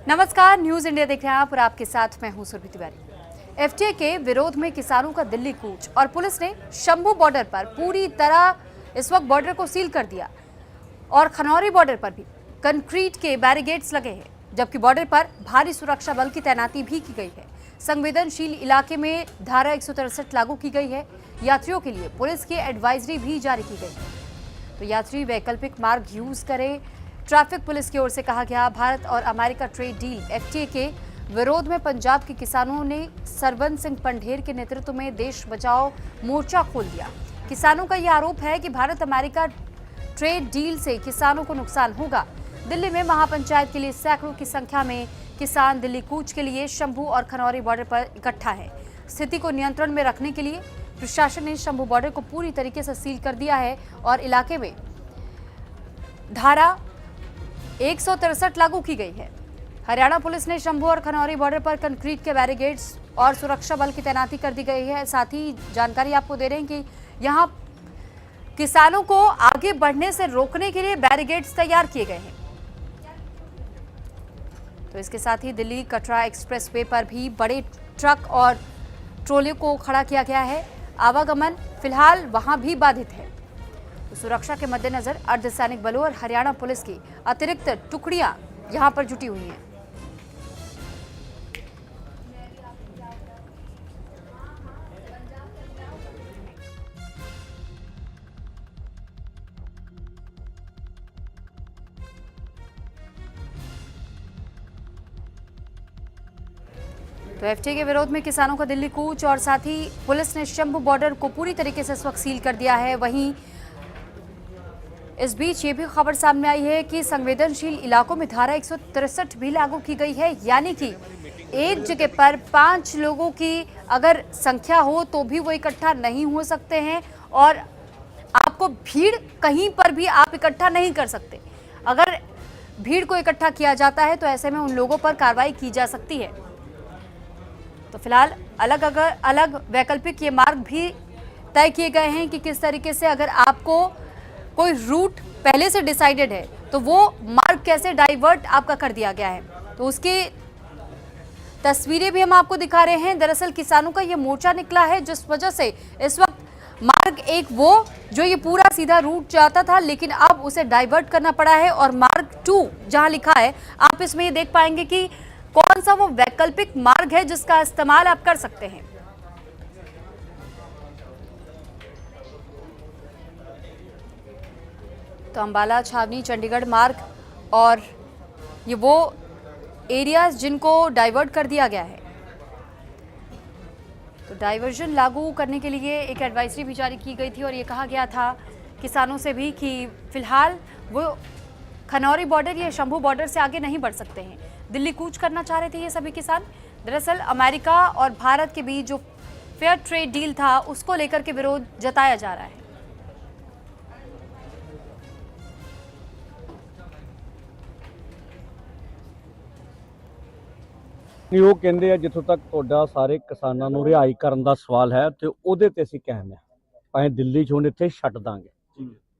नमस्कार, news India देख रहे हैं आप और आपके साथ मैं हूं सुरभि तिवारी। एफटीए के विरोध में किसानों का दिल्ली कूच और पुलिस ने शंभू बॉर्डर पर पूरी तरह इस वक्त बॉर्डर को सील कर दिया और खनौरी बॉर्डर पर भी कंक्रीट के बैरिकेड्स लगे हैं, जबकि बॉर्डर पर भारी सुरक्षा बल की तैनाती भी की गई है। संवेदनशील इलाके में धारा 163 लागू की गई है। यात्रियों के लिए पुलिस की एडवाइजरी भी जारी की गई है, तो यात्री वैकल्पिक मार्ग यूज करें। ट्रैफिक पुलिस की ओर से कहा गया। भारत और अमेरिका ट्रेड डील एफटीए के विरोध में पंजाब के किसानों ने सरबंस सिंह पंढेर के नेतृत्व में देश बचाओ मोर्चा खोल दिया। किसानों का यह आरोप है कि भारत अमेरिका ट्रेड डील से किसानों को नुकसान होगा। दिल्ली में महापंचायत के लिए सैकड़ों की संख्या में किसान दिल्ली कूच के लिए शंभू और खनौरी बॉर्डर पर इकट्ठा है। स्थिति को नियंत्रण में रखने के लिए प्रशासन ने शंभू बॉर्डर को पूरी तरीके से सील कर दिया है और इलाके में धारा 163 लागू की गई है। हरियाणा पुलिस ने शंभू और खनौरी बॉर्डर पर कंक्रीट के बैरिकेड्स और सुरक्षा बल की तैनाती कर दी गई है। साथ ही जानकारी आपको दे रहे हैं कि यहां किसानों को आगे बढ़ने से रोकने के लिए बैरिकेड्स तैयार किए गए हैं। तो इसके साथ ही दिल्ली कटरा एक्सप्रेसवे पर भी बड़े ट्रक और ट्रोले को खड़ा किया गया है। आवागमन फिलहाल वहां भी बाधित है। तो सुरक्षा के मद्देनजर अर्धसैनिक बलों और हरियाणा पुलिस की अतिरिक्त टुकड़ियां यहां पर जुटी हुई हैं। तो एफटीए के विरोध में किसानों का दिल्ली कूच और साथ ही पुलिस ने शंभू बॉर्डर को पूरी तरीके से इस वक्त सील कर दिया है। वहीं इस बीच ये भी खबर सामने आई है कि संवेदनशील इलाकों में धारा 163 भी लागू की गई है, यानी कि एक जगह पर 5 लोगों की अगर संख्या हो तो भी वो इकट्ठा नहीं हो सकते हैं और आपको भीड़ कहीं पर भी आप इकट्ठा नहीं कर सकते। अगर भीड़ को इकट्ठा किया जाता है तो ऐसे में उन लोगों पर कार्रवाई की जा सकती है। तो फिलहाल अलग वैकल्पिक ये मार्ग भी तय किए गए हैं कि किस तरीके से अगर आपको कोई रूट पहले से डिसाइडेड है तो वो मार्ग कैसे डाइवर्ट आपका कर दिया गया है। तो उसकी तस्वीरें भी हम आपको दिखा रहे हैं। दरअसल किसानों का ये मोर्चा निकला है जिस वजह से इस वक्त मार्ग एक वो जो ये पूरा सीधा रूट जाता था, लेकिन अब उसे डाइवर्ट करना पड़ा है और मार्ग 2 जहां लिखा है, आप इसमें ये देख पाएंगे कि कौन सा वो वैकल्पिक मार्ग है जिसका इस्तेमाल आप कर सकते हैं। तो अंबाला छावनी चंडीगढ़ मार्ग और ये वो एरियाज जिनको डाइवर्ट कर दिया गया है। तो डाइवर्जन लागू करने के लिए एक एडवाइजरी भी जारी की गई थी और ये कहा गया था किसानों से भी कि फिलहाल वो खनौरी बॉर्डर या शंभू बॉर्डर से आगे नहीं बढ़ सकते हैं। दिल्ली कूच करना चाह रहे थे ये सभी किसान। दरअसल अमेरिका और भारत के बीच जो फेयर ट्रेड डील था उसको लेकर के विरोध जताया जा रहा है। ਨਹੀਂ ਉਹ ਕਹਿੰਦੇ ਆ ਜਿੱਥੋਂ ਤੱਕ ਤੁਹਾਡਾ ਸਾਰੇ ਕਿਸਾਨਾਂ ਨੂੰ ਰਿਹਾਈ ਕਰਨ ਦਾ ਸਵਾਲ ਹੈ ਤੇ ਉਹਦੇ ਤੇ ਅਸੀਂ ਕਾਇਮ ਆ। ਭਾਵੇਂ ਦਿੱਲੀ ਚੋਂ ਇੱਥੇ ਛੱਡ ਦਾਂਗੇ,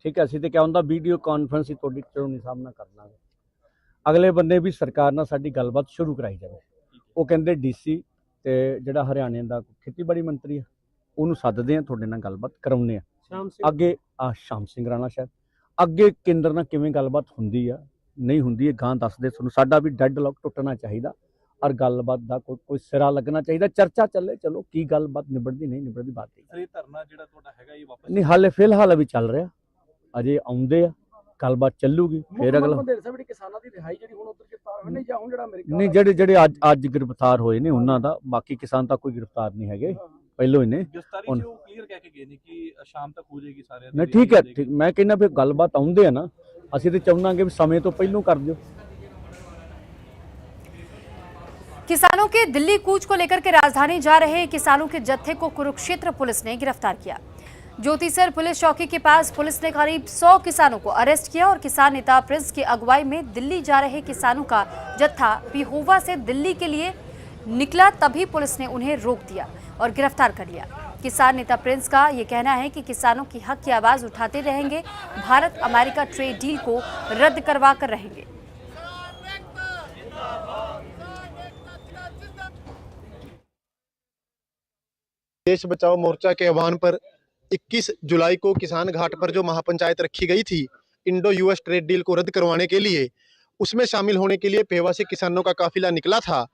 ਠੀਕ ਹੈ। ਅਸੀਂ ਤੇ ਕਿਹਾ ਹੁੰਦਾ ਵੀਡੀਓ ਕਾਨਫਰੰਸ ਹੀ ਤੁਹਾਡੀ ਚੋਣੀ ਸਾਹਮਣਾ ਕਰ ਲਾਂਗੇ। ਅਗਲੇ ਬੰਦੇ ਵੀ ਸਰਕਾਰ ਨਾਲ ਸਾਡੀ ਗੱਲਬਾਤ ਸ਼ੁਰੂ ਕਰਾਈ ਜਾਵੇ। ਉਹ ਕਹਿੰਦੇ ਡੀਸੀ ਤੇ ਜਿਹੜਾ ਹਰਿਆਣੇ ਦਾ ਖੇਤੀਬਾੜੀ ਮੰਤਰੀ ਆ ਉਹਨੂੰ ਸੱਦਦੇ ਆ, ਤੁਹਾਡੇ ਨਾਲ ਗੱਲਬਾਤ ਕਰਾਉਂਦੇ ਆ। ਅੱਗੇ ਸ਼ਾਮ ਸਿੰਘ ਰਾਣਾ ਸ਼ਾਇਦ ਅੱਗੇ ਕੇਂਦਰ ਨਾਲ ਕਿਵੇਂ ਗੱਲਬਾਤ ਹੁੰਦੀ ਆ ਨਹੀਂ ਹੁੰਦੀ, ਇਹ ਗਾਂ ਦੱਸਦੇ ਤੁਹਾਨੂੰ। ਸਾਡਾ ਵੀ ਡੈਡ ਲੌਕ ਟੁੱਟਣਾ ਚਾਹੀਦਾ और गलबात का कोई सिरा लगना चाहिए। चर्चा चले, चलो की गलबात निबड़ती नहीं निबड़ती बात नहीं। हाले फिलहाल अभी चल रहा, अजे आउंदे आ, गलबात चलूगी फिर अगला नहीं। जेडे जेडे अज गिरफ्तार होए ने उन्हां दा, बाकी किसान तक कोई गिरफ्तार नहीं है पहलों ही ने। नहीं ठीक है, ठीक मैं कहना फिर गलबात आउंदे आ ना, असीं ते चाहुंगे भी समय तो पहलों कर दिओ। किसानों के दिल्ली कूच को लेकर के राजधानी जा रहे किसानों के जत्थे को कुरुक्षेत्र पुलिस ने गिरफ्तार किया। ज्योतिसर पुलिस चौकी के पास पुलिस ने करीब 100 किसानों को अरेस्ट किया और किसान नेता प्रिंस की अगुवाई में दिल्ली जा रहे किसानों का जत्था पिहोवा से दिल्ली के लिए निकला। तभी पुलिस ने उन्हें रोक दिया और गिरफ्तार कर लिया। किसान नेता प्रिंस का ये कहना है कि किसानों की हक की आवाज उठाते रहेंगे, भारत अमेरिका ट्रेड डील को रद्द करवा कर रहेंगे। देश बचाओ मोर्चा के आह्वान पर 21 जुलाई को किसान घाट पर जो महापंचायत रखी गई थी इंडो यूएस ट्रेड डील को रद्द करवाने के लिए, उसमें शामिल होने के लिए पेवा से किसानों का काफिला निकला था,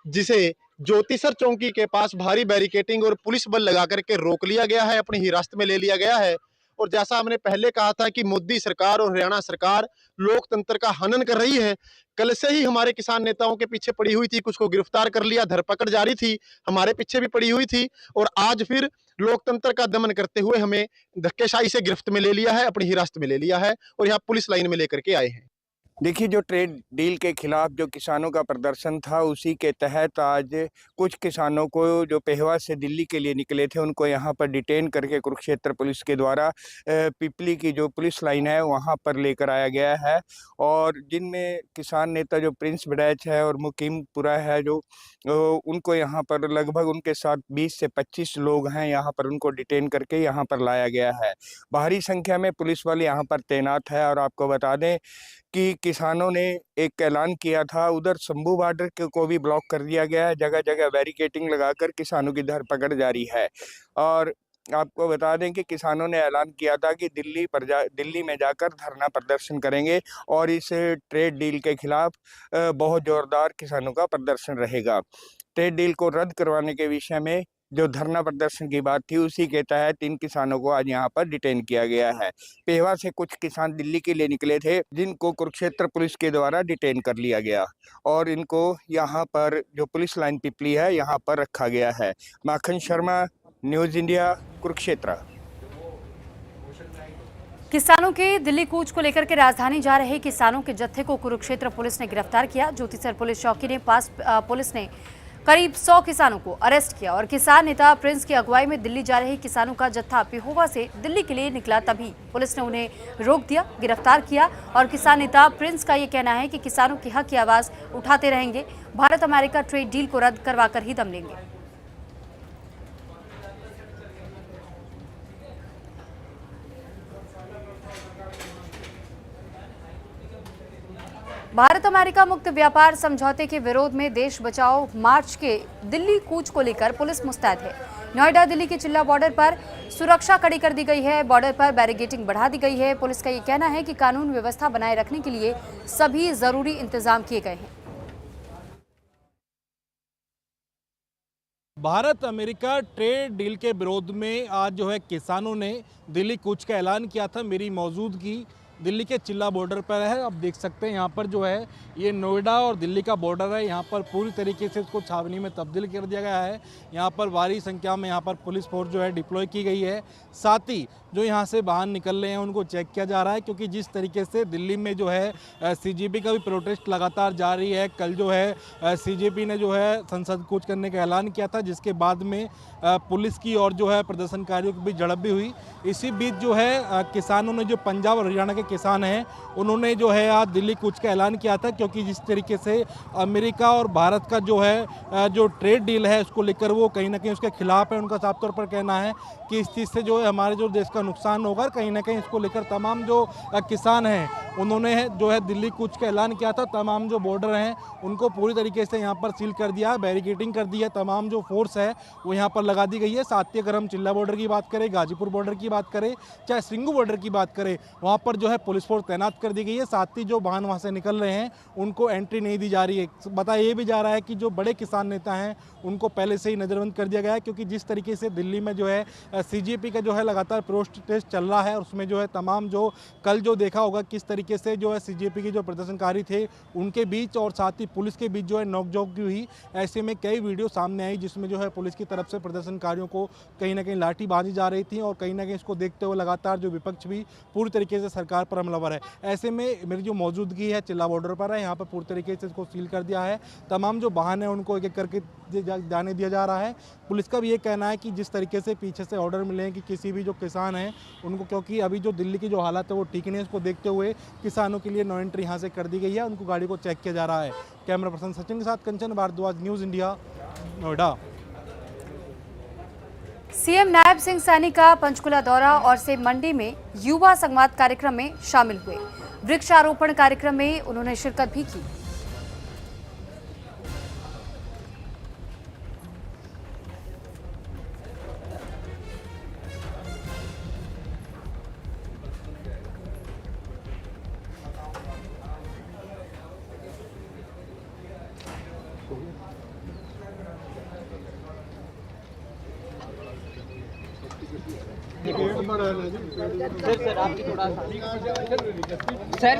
जिसे ज्योतिसर चौकी के पास भारी बैरिकेटिंग और पुलिस बल लगा करके रोक लिया गया है, अपनी हिरासत में ले लिया गया है। और जैसा हमने पहले कहा था कि मोदी सरकार और हरियाणा सरकार लोकतंत्र का हनन कर रही है। कल से ही हमारे किसान नेताओं के पीछे पड़ी हुई थी, कुछ को गिरफ्तार कर लिया, धरपकड़ जारी थी, हमारे पीछे भी पड़ी हुई थी, और आज फिर लोकतंत्र का दमन करते हुए हमें धक्केशाही से गिरफ्त में ले लिया है, अपनी हिरासत में ले लिया है और यहाँ पुलिस लाइन में लेकर के आए हैं। देखिए, जो ट्रेड डील के खिलाफ जो किसानों का प्रदर्शन था, उसी के तहत आज कुछ किसानों को जो पेहवा से दिल्ली के लिए निकले थे, उनको यहाँ पर डिटेन करके कुरुक्षेत्र पुलिस के द्वारा पिपली की जो पुलिस लाइन है वहाँ पर लेकर आया गया है। और जिनमें किसान नेता जो प्रिंस बड़ैच है और मुकीमपुरा है, जो उनको यहाँ पर लगभग उनके साथ 20 से 25 लोग हैं, यहाँ पर उनको डिटेन करके यहाँ पर लाया गया है। भारी संख्या में पुलिस वाले यहाँ पर तैनात है। और आपको बता दें कि किसानों ने एक ऐलान किया था, उधर शंभू बॉर्डर को भी ब्लॉक कर दिया गया है, जगह जगह बैरिकेटिंग लगाकर किसानों की धरपकड़ जारी है। और आपको बता दें कि किसानों ने ऐलान किया था कि दिल्ली में जाकर धरना प्रदर्शन करेंगे और इस ट्रेड डील के खिलाफ बहुत जोरदार किसानों का प्रदर्शन रहेगा। ट्रेड डील को रद्द करवाने के विषय में जो धरना प्रदर्शन की बात थी, उसी के तहत इन किसानों को आज यहाँ पर डिटेन किया गया है। पेहवा से कुछ किसान दिल्ली के लिए निकले थे, जिनको कुरुक्षेत्र पुलिस के द्वारा डिटेन कर लिया गया और इनको यहाँ पर जो पुलिस लाइन पिपली है यहाँ पर रखा गया है। माखन शर्मा, न्यूज़ इंडिया, कुरुक्षेत्र। किसानों के दिल्ली कूच को लेकर के राजधानी जा रहे किसानों के जत्थे को कुरुक्षेत्र पुलिस ने गिरफ्तार किया। ज्योतिसर पुलिस चौकी ने पुलिस ने करीब 100 किसानों को अरेस्ट किया और किसान नेता प्रिंस की अगुवाई में दिल्ली जा रहे किसानों का जत्था पेहोवा से दिल्ली के लिए निकला, तभी पुलिस ने उन्हें रोक दिया, गिरफ्तार किया। और किसान नेता प्रिंस का ये कहना है कि किसानों के हक की आवाज उठाते रहेंगे, भारत अमेरिका ट्रेड डील को रद्द करवाकर ही दम लेंगे। भारत अमेरिका मुक्त व्यापार समझौते के विरोध में देश बचाओ मार्च के दिल्ली कूच को लेकर पुलिस मुस्तैद है। नोएडा दिल्ली के चिल्ला बॉर्डर पर सुरक्षा कड़ी कर दी गई है, बॉर्डर पर बैरिकेडिंग बढ़ा दी गई है। पुलिस का ये कहना है कि कानून व्यवस्था बनाए रखने के लिए सभी जरूरी इंतजाम किए गए हैं। भारत अमेरिका ट्रेड डील के विरोध में आज जो है किसानों ने दिल्ली कूच का ऐलान किया था। मेरी मौजूदगी दिल्ली के चिल्ला बॉर्डर पर है। अब देख सकते हैं यहाँ पर जो है ये नोएडा और दिल्ली का बॉर्डर है। यहाँ पर पूरी तरीके से इसको छावनी में तब्दील कर दिया गया है। यहाँ पर भारी संख्या में यहाँ पर पुलिस फोर्स जो है डिप्लॉय की गई है। साथ ही जो यहाँ से बाहर निकल रहे हैं उनको चेक किया जा रहा है, क्योंकि जिस तरीके से दिल्ली में जो है सीजेपी का भी प्रोटेस्ट लगातार जारी है। कल जो है सीजेपी ने जो है संसद कूच करने का ऐलान किया था, जिसके बाद में पुलिस की और जो है प्रदर्शनकारियों की भी झड़प भी हुई। इसी बीच जो है किसानों ने, जो पंजाब और हरियाणा के किसान हैं, उन्होंने जो है आज दिल्ली कूच का ऐलान किया था, क्योंकि जिस तरीके से अमेरिका और भारत का जो है जो ट्रेड डील है उसको लेकर वो कहीं ना कहीं उसके खिलाफ है। उनका साफ तौर पर कहना है कि इस चीज़ से जो है हमारे जो देश का नुकसान होगा। कहीं ना कहीं इसको लेकर तमाम जो किसान हैं उन्होंने जो है दिल्ली कूच का ऐलान किया था। तमाम जो बॉर्डर हैं उनको पूरी तरीके से यहाँ पर सील कर दिया, बैरिकेडिंग कर दी है। तमाम जो फोर्स है वो यहाँ पर लगा दी गई है। साथ ही अगर हम चिल्ला बॉर्डर की बात करें, गाजीपुर बॉर्डर की बात करें, चाहे सिंगू बॉर्डर की बात करें, वहाँ पर जो है पुलिस फोर्स तैनात कर दी गई है। साथ ही जो वाहन वहाँ से निकल रहे हैं उनको एंट्री नहीं दी जा रही है। बताया ये भी जा रहा है कि जो बड़े किसान नेता हैं उनको पहले से ही नज़रबंद कर दिया गया है, क्योंकि जिस तरीके से दिल्ली में जो है सीजेपी का जो है लगातार प्रोटेस्ट चल रहा है, उसमें जो है तमाम जो कल जो देखा होगा किस तरीके से जो है सीजेपी के जो प्रदर्शनकारी थे उनके बीच और साथ ही पुलिस के बीच जो है नोकझोंक भी हुई। ऐसे में कई वीडियो सामने आई जिसमें जो है पुलिस की तरफ से प्रदर्शनकारियों को कहीं ना कहीं लाठी बांधी जा रही थी और कहीं ना कहीं इसको देखते हुए लगातार जो विपक्ष भी पूरी तरीके से सरकार पर हमलावर है। ऐसे में मेरी जो मौजूदगी है चिल्ला बॉर्डर पर है, यहाँ पर पूरी तरीके से इसको सील कर दिया है। तमाम जो वाहन है उनको एक एक करके जाने दिया जा रहा है। पुलिस का भी ये कहना है कि जिस तरीके से पीछे से ऑर्डर मिले हैं कि किसी भी जो किसान हैं उनको, क्योंकि अभी जो दिल्ली की जो हालत है वो ठीक नहीं है, इसको देखते हुए किसानों के लिए नो एंट्री यहाँ से कर दी गई है। उनको गाड़ी को चेक किया जा रहा है। कैमरा पर्सन सचिन के साथ Kanchan Bhardwaj, news India, Noida. CM Nayab Singh Saini का पंचकुला दौरा और से मंडी में युवा संवाद कार्यक्रम में शामिल हुए। वृक्षारोपण कार्यक्रम में उन्होंने शिरकत भी की। सर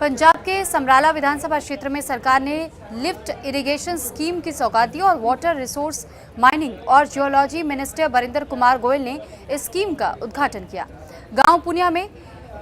पंजाब के समराला विधानसभा क्षेत्र में सरकार ने लिफ्ट इरिगेशन स्कीम की सौगात दी और वाटर रिसोर्स माइनिंग और जियोलॉजी मिनिस्टर बरिंदर कुमार गोयल ने इस स्कीम का उद्घाटन किया। गांव पुनिया में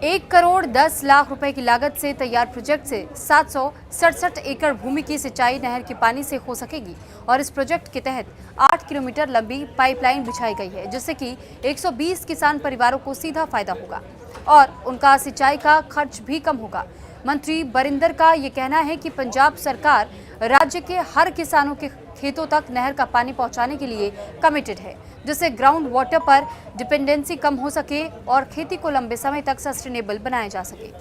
1 करोड़ 10 लाख रुपए की लागत से तैयार प्रोजेक्ट से 767 एकड़ भूमि की सिंचाई नहर के पानी से हो सकेगी और इस प्रोजेक्ट के तहत 8 किलोमीटर लंबी पाइपलाइन बिछाई गई है, जिससे कि 120 किसान परिवारों को सीधा फायदा होगा और उनका सिंचाई का खर्च भी कम होगा। मंत्री बरिंदर का ये कहना है कि पंजाब सरकार राज्य के हर किसानों के खेतों तक नहर का पानी पहुंचाने के लिए कमिटेड है, जिससे ग्राउंड वाटर पर डिपेंडेंसी कम हो सके और खेती को लंबे समय तक सस्टेनेबल बनाया जा सके।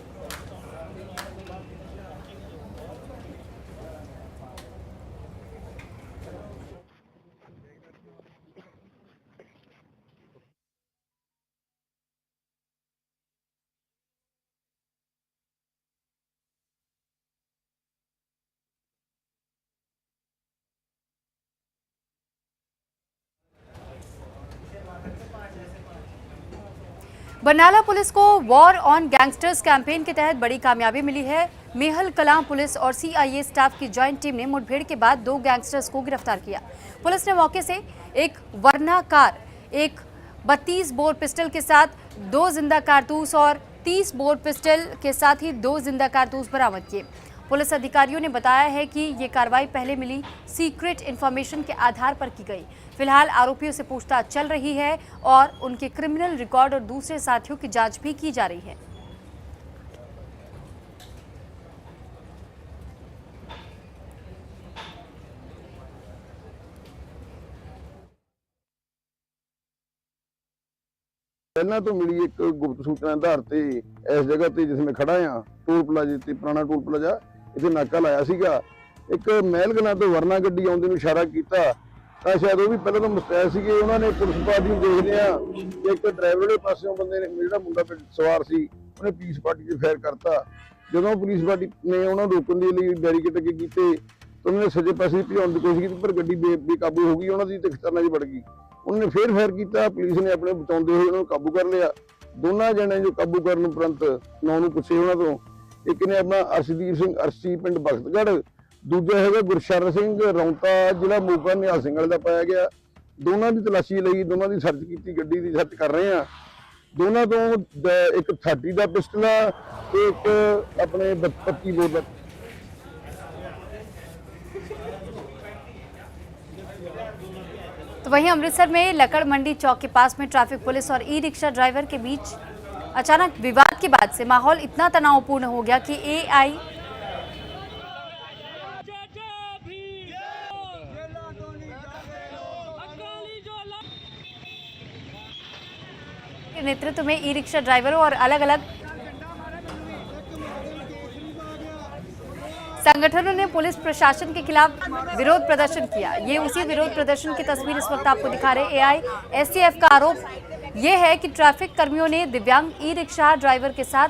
बरनाला पुलिस को वॉर ऑन गैंगस्टर्स कैंपेन के तहत बड़ी कामयाबी मिली है। मेहल कलां पुलिस और सीआईए स्टाफ की जॉइंट टीम ने मुठभेड़ के बाद 2 गैंगस्टर्स को गिरफ्तार किया। पुलिस ने मौके से एक वर्ना कार, एक 32 बोर पिस्टल के साथ 2 जिंदा कारतूस और 30 बोर पिस्टल के साथ ही 2 जिंदा कारतूस बरामद किए। पुलिस अधिकारियों ने बताया है कि ये कार्रवाई पहले मिली सीक्रेट इंफॉर्मेशन के आधार पर की गई। फिलहाल आरोपियों से पूछताछ चल रही है और उनके क्रिमिनल रिकॉर्ड और दूसरे साथियों की जांच भी की जा रही है। पहला तो मिली एक गुप्त सूचना आधार ते इस जगह ते जिसमें खड़ा आ टोल प्लाजे ते पुराना टोल प्लाजा इथे नाका लाया सीगा। एक महल कलां तो वरना गड्डी आउंदे नूं इशारा कीता ਤਾਂ ਸ਼ਾਇਦ ਉਹ ਵੀ ਪਹਿਲਾਂ ਤੋਂ ਮੁਸਤੈਦ ਸੀਗੇ। ਉਹਨਾਂ ਨੇ ਪੁਲਿਸ ਪਾਰਟੀ ਨੂੰ ਦੇਖਦੇ ਆ ਇੱਕ ਡਰਾਈਵਰ ਵਾਲੇ ਪਾਸਿਓਂ ਬੰਦੇ ਨੇ ਜਿਹੜਾ ਮੁੰਡਾ ਸਵਾਰ ਸੀ ਉਹਨੇ ਪੁਲਿਸ ਪਾਰਟੀ 'ਤੇ ਫਾਇਰ ਕਰਤਾ। ਜਦੋਂ ਪੁਲਿਸ ਪਾਰਟੀ ਨੇ ਉਹਨਾਂ ਨੂੰ ਰੋਕਣ ਦੇ ਲਈ ਬੈਰੀਕੇਡ ਅੱਗੇ ਕੀਤੇ ਤਾਂ ਉਹਨਾਂ ਨੇ ਸੱਜੇ ਪਾਸੇ ਭਜਾਉਣ ਦੀ ਕੋਸ਼ਿਸ਼ ਕੀਤੀ, ਪਰ ਗੱਡੀ ਬੇਕਾਬੂ ਹੋ ਗਈ, ਉਹਨਾਂ ਦੀ ਤੇ ਖਤਰਨਾਕ 'ਚ ਵੜ ਗਈ। ਉਹਨਾਂ ਨੇ ਫੇਰ ਫਾਇਰ ਕੀਤਾ, ਪੁਲਿਸ ਨੇ ਆਪਣੇ ਬਚਾਉਂਦੇ ਹੋਏ ਉਹਨਾਂ ਨੂੰ ਕਾਬੂ ਕਰ ਲਿਆ। ਦੋਨਾਂ ਜਣੇ ਜੋ ਕਾਬੂ ਕਰਨ ਉਪਰੰਤ ਨਾਂ ਨੂੰ ਪੁੱਛੇ ਉਹਨਾਂ ਤੋਂ, ਇੱਕ ਨੇ ਆਪਣਾ ਅਰਸ਼ਦੀਪ ਸਿੰਘ ਅਰਸ਼ੀ ਪਿੰਡ ਬਖਤਗੜ੍ਹ, ਦੂਜਾ ਹੈਗਾ ਗੁਰਸ਼ਰਨ ਸਿੰਘ ਰੌਂਤਾ ਜ਼ਿਲ੍ਹਾ ਮੋਗਾ ਨਿਹਾਲ ਸਿੰਘ ਵਾਲੇ ਦਾ ਪਾਇਆ ਗਿਆ। ਦੋਨਾਂ ਦੀ ਤਲਾਸ਼ੀ ਲਈ, ਦੋਨਾਂ ਦੀ ਸਰਚ ਕੀਤੀ, ਗੱਡੀ ਦੀ ਸਰਚ ਕਰ ਰਹੇ ਆ। ਦੋਨਾਂ ਤੋਂ ਇੱਕ 30 ਦਾ ਪਿਸਟਲ ਆ ਤੇ ਇੱਕ ਆਪਣੇ 32 ਬੋਰ ਦਾ। तो वहीं अमृतसर में लकड़ मंडी चौक के पास में ट्रैफिक पुलिस और ई रिक्शा ड्राइवर के बीच अचानक विवाद के बाद से माहौल इतना तनावपूर्ण हो गया कि एआई नेतृत्व में ई रिक्शा ड्राइवरों और अलग अलग संगठनों ने पुलिस प्रशासन के खिलाफ विरोध प्रदर्शन किया। ये उसी विरोध प्रदर्शन की तस्वीर इस वक्त आपको दिखा रहे। एआईएसटीएफ का आरोप ये है कि ट्रैफिक कर्मियों ने दिव्यांग ई रिक्शा ड्राइवर के साथ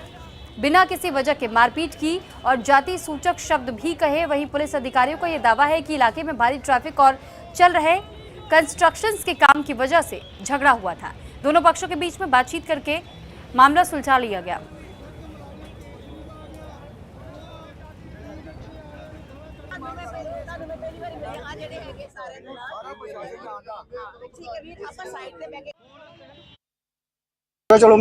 बिना किसी वजह के मारपीट की और जाति सूचक शब्द भी कहे। वहीं पुलिस अधिकारियों का यह दावा है कि इलाके में भारी ट्रैफिक और चल रहे कंस्ट्रक्शंस के काम की वजह से झगड़ा हुआ था। दोनों पक्षों के बीच में बातचीत करके मामला सुलझा लिया गया। चलो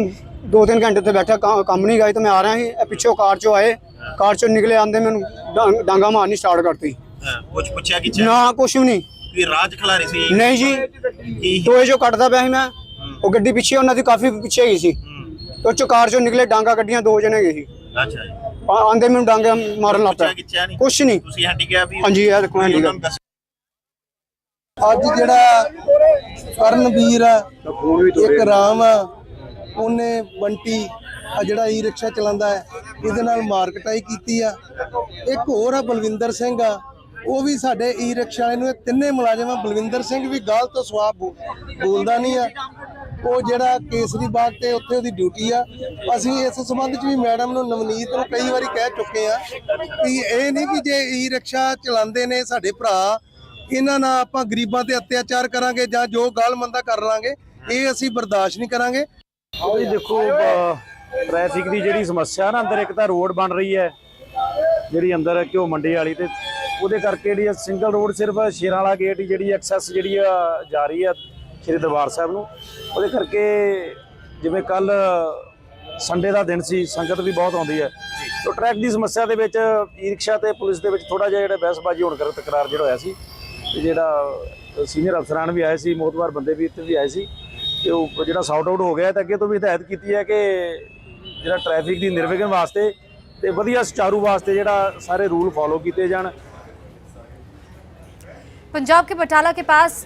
2-3 घंटे उत्थे बैठा काम नहीं गए तो मैं आ रहा ही पिछों कार चो आए कार चो निकले आंदे मैंने डांगा मारनी स्टार्ट करती कुछ पूछा कि ना कुछ भी नहीं कोई राज खिला रही सी नहीं जी टोए जो कटदा पिया मैं वो गड्डी पिछे उन्हां दी काफी पिछे गई सी तो चो कार चो निकले डांगा कड्डियां 2 जने गए सी अच्छा जी आंदे मैंने डांगे मारन लग पिया किच्छा नहीं कुछ नहीं ਤੁਸੀਂ ਹੈਂਡੀਕੈਪ ਵੀ हाँ जी यार देखो हैंडीकैप ਅੱਜ ਜਿਹੜਾ ਕਰਨਵੀਰ ਆ ਇੱਕ ਰਾਮ ਆ ਉਹਨੇ ਬੰਟੀ ਆ ਜਿਹੜਾ ਈ ਰਿਕਸ਼ਾ ਚਲਾਉਂਦਾ ਹੈ ਇਹਦੇ ਨਾਲ ਮਾਰਕਟਾਈ ਕੀਤੀ ਆ ਇੱਕ ਹੋਰ ਆ ਬਲਵਿੰਦਰ ਸਿੰਘ ਆ ਉਹ ਵੀ ਸਾਡੇ ਈ ਰਿਕਸ਼ਾ ਵਾਲੇ ਨੂੰ ਇਹ ਤਿੰਨੇ ਮੁਲਾਜ਼ਮ ਆ ਬਲਵਿੰਦਰ ਸਿੰਘ ਵੀ ਗਾਲ ਤੋਂ ਸਵਾਬ ਬੋਲਦਾ ਨਹੀਂ ਆ ਉਹ ਜਿਹੜਾ ਕੇਸਰੀ ਬਾਗ ਤੇ ਉੱਥੇ ਉਹਦੀ ਡਿਊਟੀ ਆ ਅਸੀਂ ਇਸ ਸੰਬੰਧ ਚ ਵੀ ਮੈਡਮ ਨੂੰ ਨਵਨੀਤ ਨੂੰ ਕਈ ਵਾਰੀ ਕਹਿ ਚੁੱਕੇ ਆ ਕਿ ਇਹ ਨਹੀਂ ਕਿ ਜੇ ਈ ਰਿਕਸ਼ਾ ਚਲਾਉਂਦੇ ਨੇ ਸਾਡੇ ਭਰਾ ਇਹਨਾਂ ਨਾਲ ਆਪਾਂ ਗਰੀਬਾਂ ਤੇ ਅਤਿਆਚਾਰ ਕਰਾਂਗੇ ਜਾਂ ਜੋ ਗਾਲਮੰਦਾ ਕਰ ਲਾਂਗੇ ਇਹ ਅਸੀਂ ਬਰਦਾਸ਼ਤ ਨਹੀਂ ਕਰਾਂਗੇ। ਜੀ ਦੇਖੋ ट्रैफिक की जी समस्या ना अंदर एक तो रोड बन रही है जी अंदर घ्यो मंडी वाली तो वो करके जी सिंगल रोड सिर्फ शेरां वाला गेट ही जी एक्सैस जी जा रही है श्री दरबार साहब नूं वो करके जिवें कल संडे का दिन सी संगत भी बहुत आती है तो ट्रैफिक की समस्या के ई रिक्शा तो पुलिस के थोड़ा जिहा बहसबाजी होने कर तकरार जो होया सी जिहड़ा सीनियर अफसरान भी आए सी मोहतबार बंदे भी इत्थे भी आए सी तो जो सॉर्ट आउट हो गया तो अगे तो भी हिदायत की है कि जो ट्रैफिक की निर्विघन वास्ते तो वधिया सुचारू वास्ते जो सारे रूल फॉलो किए जान। पंजाब के बटाला के पास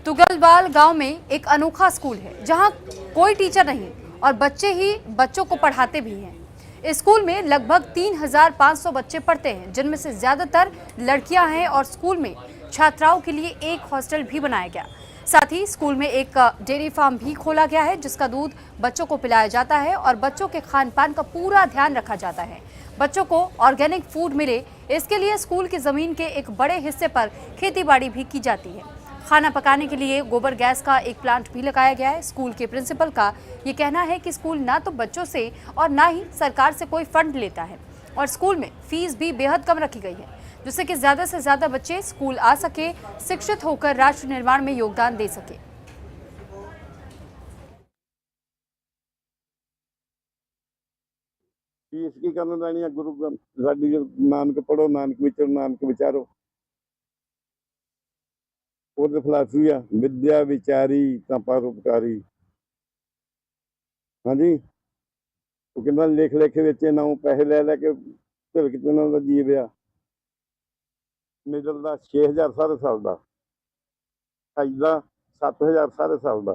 तुगलवाल गांव में एक अनोखा स्कूल है जहां कोई टीचर नहीं और बच्चे ही बच्चों को पढ़ाते भी हैं। इस स्कूल में लगभग 3,500 बच्चे पढ़ते हैं जिनमें से ज़्यादातर लड़कियां हैं और स्कूल में छात्राओं के लिए एक हॉस्टल भी बनाया गया। साथ ही स्कूल में एक डेयरी फार्म भी खोला गया है जिसका दूध बच्चों को पिलाया जाता है और बच्चों के खान पान का पूरा ध्यान रखा जाता है। बच्चों को ऑर्गेनिक फूड मिले इसके लिए स्कूल की ज़मीन के एक बड़े हिस्से पर खेतीबाड़ी भी की जाती है। खाना पकाने के लिए गोबर गैस का एक प्लांट भी लगाया गया है। स्कूल के प्रिंसिपल का ये कहना है कि स्कूल ना तो बच्चों से और ना ही सरकार से कोई फंड लेता है और स्कूल में फीस भी बेहद कम रखी गई है जिससे कि ज़्यादा से ज़्यादा बच्चे स्कूल आ सके, शिक्षित होकर राष्ट्र निर्माण में योगदान दे सके। फीस की करना देनी है गुरु साडी नानक पढ़ो नानक विचरो नानक विचारो और फिलासफी आ विद्या विचारी तां परोपकारी। हाँ जी वो कहना लिख लिख बेचे ना पैसे ले लैके ढिल कितना जी पिया मिडल का 6,000 सारे साल का हाई का 7,000 सारे साल का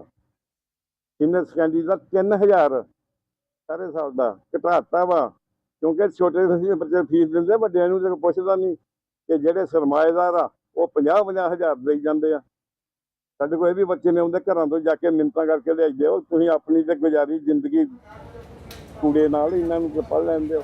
सीनियर सैकेंडरी का 3,000 सारे साल का घटाता वा क्योंकि छोटे बच्चे फीस देंगे वड्डियां नूं ते पुछदा नहीं कि जेडे सरमाएदार आ वो 50-50,000 दे जाते हैं। साडे कोल भी बच्चे ने उनके घरों तो जाके मिन्नतां करके लियाई दिओ तुसीं अपनी ते गुजारी जिंदगी कूड़े नाल इन्हां नूं पढ़ लैण दिओ।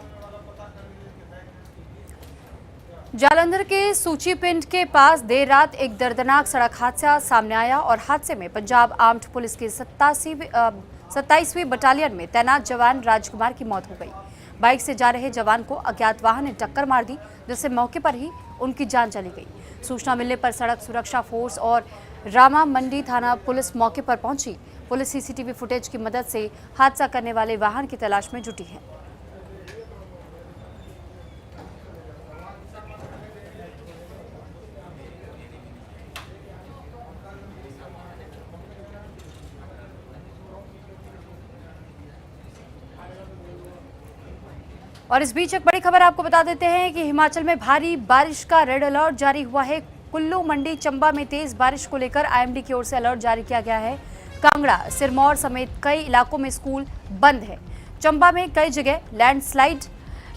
जालंधर के सूची पिंड के पास देर रात एक दर्दनाक सड़क हादसा सामने आया और हादसे में पंजाब आर्म्ड पुलिस की 27वीं बटालियन में तैनात जवान राजकुमार की मौत हो गई। बाइक से जा रहे जवान को अज्ञात वाहन ने टक्कर मार दी जिससे मौके पर ही उनकी जान चली गई। सूचना मिलने पर सड़क सुरक्षा फोर्स और रामा मंडी थाना पुलिस मौके पर पहुंची। पुलिस सीसीटीवी फुटेज की मदद से हादसा करने वाले वाहन की तलाश में जुटी है। और इस बीच एक बड़ी खबर आपको बता देते हैं कि हिमाचल में भारी बारिश का रेड अलर्ट जारी हुआ है। कुल्लू मंडी चंबा में तेज बारिश को लेकर आईएमडी की ओर से अलर्ट जारी किया गया है। कांगड़ा सिरमौर समेत कई इलाकों में स्कूल बंद है। चंबा में कई जगह लैंडस्लाइड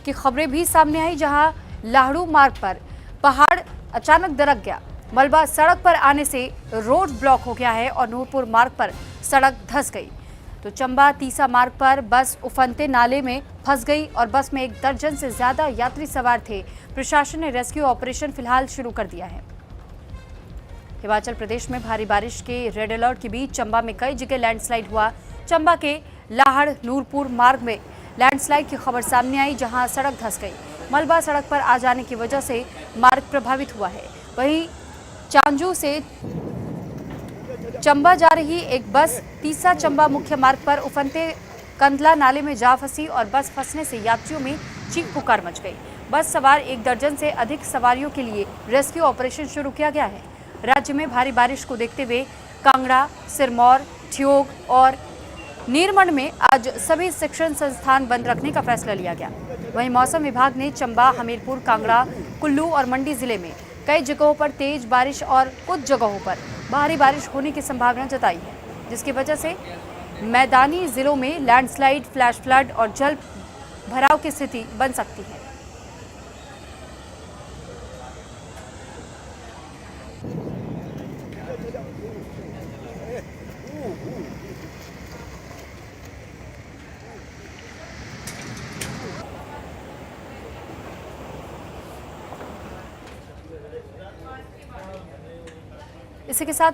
की खबरें भी सामने आई जहां लाहड़ू मार्ग पर पहाड़ अचानक दरक गया। मलबा सड़क पर आने से रोड ब्लॉक हो गया है और नूरपुर मार्ग पर सड़क धंस गई। तो चंबा तीसा मार्ग पर बस उफनते नाले में फंस गई और बस में 1 दर्जन से ज्यादा यात्री सवार थे। प्रशासन ने रेस्क्यू ऑपरेशन फिलहाल शुरू कर दिया है। हिमाचल प्रदेश में भारी बारिश के रेड अलर्ट के बीच चंबा में कई जगह लैंडस्लाइड हुआ। चंबा के लाहड़ नूरपुर मार्ग में लैंडस्लाइड की खबर सामने आई जहां सड़क धंस गई। मलबा सड़क पर आ जाने की वजह से मार्ग प्रभावित हुआ है। वहीं चांजू से चंबा जा रही एक बस तीसा चंबा मुख्य मार्ग पर उफनते कंदला नाले में जा फंसी और बस फंसने से यात्रियों में चीख पुकार मच गई। बस सवार 1 दर्जन से अधिक सवारियों के लिए रेस्क्यू ऑपरेशन शुरू किया गया है। राज्य में भारी बारिश को देखते हुए कांगड़ा, सिरमौर, ठियोग और नीरमंड में आज सभी शिक्षण संस्थान बंद रखने का फैसला लिया गया। वहीं मौसम विभाग ने चंबा, हमीरपुर, कांगड़ा, कुल्लू और मंडी जिले में कई जगहों पर तेज बारिश और कुछ जगहों पर भारी बारिश होने की संभावना जताई है, जिसकी वजह से मैदानी जिलों में लैंडस्लाइड, फ्लैश फ्लड और जल भराव की स्थिति बन सकती है। इसी के साथ